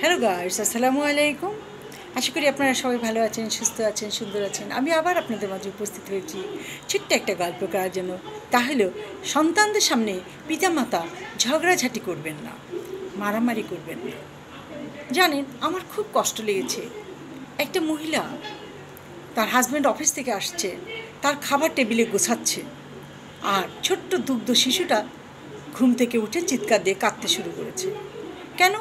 Hello guys, আসসালামু আলাইকুম। আশা করি আপনারা সবাই ভালো আছেন, সুস্থ আছেন, সুন্দর আছেন। আমি আবার আপনাদের মাঝে উপস্থিত হয়েছি ছোট্ট একটা গল্প করার জন্য। তা হলো, সন্তানদের সামনে পিতামাতা ঝগড়াঝাটি করবেন না, মারামারি করবেন না। জানেন, আমার খুব কষ্ট লেগেছে। একটা মহিলা, তার হাজব্যান্ড অফিস থেকে আসছে, তার খাবার টেবিলে গোছাচ্ছে, আর ছোট্ট দুগ্ধ শিশুটা ঘুম থেকে উঠে চিৎকার দিয়ে কাঁদতে শুরু করেছে। কেন?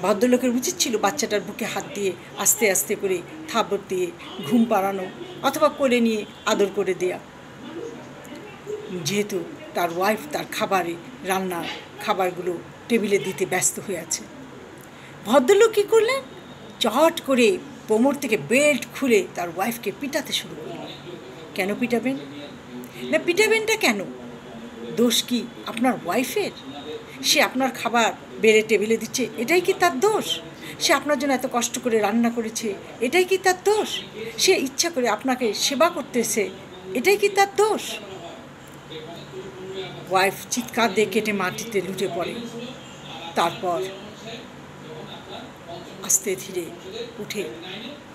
ভদ্রলোকের উচিত ছিল বাচ্চাটার বুকে হাত দিয়ে আস্তে আস্তে করে থাবড় দিয়ে ঘুম পাড়ানো অথবা কোলে নিয়ে আদর করে দেয়া। যেহেতু তার ওয়াইফ তার রান্নার খাবারগুলো টেবিলে দিতে ব্যস্ত হয়ে আছে, ভদ্রলোক কী করলেন? চট করে কোমর থেকে বেল্ট খুলে তার ওয়াইফকে পিটাতে শুরু করলেন। কেন পিটাবেন? না, পিটাবেনটা কেন? দোষ কি আপনার ওয়াইফের? সে আপনার খাবার বেড়ে টেবিলে দিচ্ছে, এটাই কি তার দোষ? সে আপনার জন্য এত কষ্ট করে রান্না করেছে, এটাই কি তার দোষ? সে ইচ্ছা করে আপনাকে সেবা করতেছে, এটাই কি তার দোষ? ওয়াইফ চিৎকার দিয়ে কেটে মাটিতে লুটে পড়ে। তারপর আস্তে ধীরে উঠে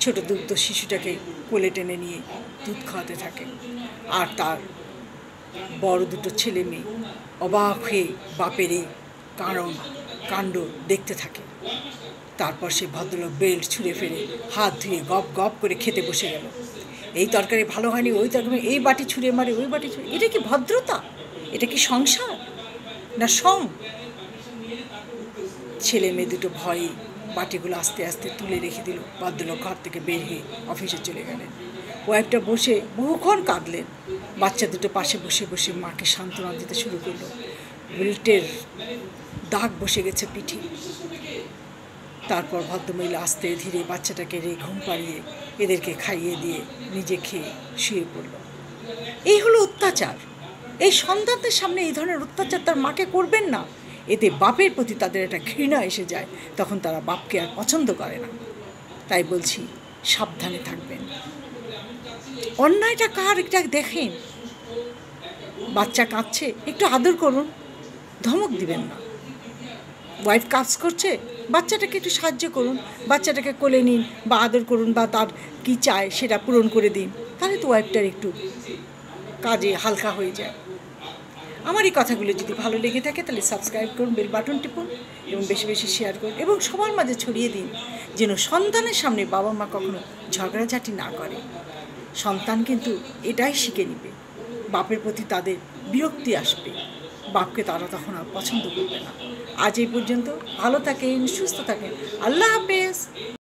ছোট দুগ্ধ শিশুটাকে কোলে টেনে নিয়ে দুধ খাওয়াতে থাকে। আর তার বড় দুটো ছেলে মেয়ে অবাক হয়ে বাপের এই কাণ্ড দেখতে থাকে। তারপর সে ভদ্রলোক বেল্ট ছুঁড়ে ফেলে হাত ধুয়ে গপ গপ করে খেতে বসে গেল। এই তরকারি ভালো হয়নি, ওই তরকারি, এই বাটি ছুঁড়ে মারে, ওই বাটি ছুঁড়ে। এটা কি ভদ্রতা? এটা কি সংসার? না সং? ছেলে মেয়ে দুটো ভয়ে বাটিগুলো আস্তে আস্তে তুলে রেখে দিল। ভদ্রলোক ঘর থেকে বের হয়ে অফিসে চলে গেলেন। ওয়াইফটা বসে বহুক্ষণ কাঁদলেন। বাচ্চা দুটো পাশে বসে বসে মাকে সান্ত্বনা দিতে শুরু করলো। বেল্টের দাগ বসে গেছে পিঠে। তারপর ভদ্রমহিলা আস্তে ধীরে বাচ্চাটাকে ঘুম পাড়িয়ে এদেরকে খাইয়ে দিয়ে নিজে খেয়ে শুয়ে পড়ল। এই হলো অত্যাচার। এই সন্তানদের সামনে এই ধরনের অত্যাচার তার মাকে করবেন না। এতে বাপের প্রতি তাদের একটা ঘৃণা এসে যায়, তখন তারা বাপকে আর পছন্দ করে না। তাই বলছি, সাবধানে থাকবেন। অন্যায়টা কার একটা দেখেন, বাচ্চা কাঁদছে, একটু আদর করুন, ধমক দিবেন না। ওয়াইফ কাজ করছে, বাচ্চাটাকে একটু সাহায্য করুন, বাচ্চাটাকে কোলে নিন বা আদর করুন, বা তার কী চায় সেটা পূরণ করে দিন। তাহলে তো ওয়াইফটার একটু কাজে হালকা হয়ে যায়। আমার এই কথাগুলো যদি ভালো লেগে থাকে তাহলে সাবস্ক্রাইব করুন, বেল বাটন টিপুন এবং বেশি বেশি শেয়ার করুন এবং সবার মাঝে ছড়িয়ে দিন, যেন সন্তানের সামনে বাবা মা কখনো ঝগড়াঝাটি না করে। সন্তান কিন্তু এটাই শিখে নেবে, বাপের প্রতি তাদের বিরক্তি আসবে, বাপকে তারা তখন আর পছন্দ করবে না। আজ এই পর্যন্ত। ভালো থাকেন, সুস্থ থাকেন। আল্লাহ হাফেজ।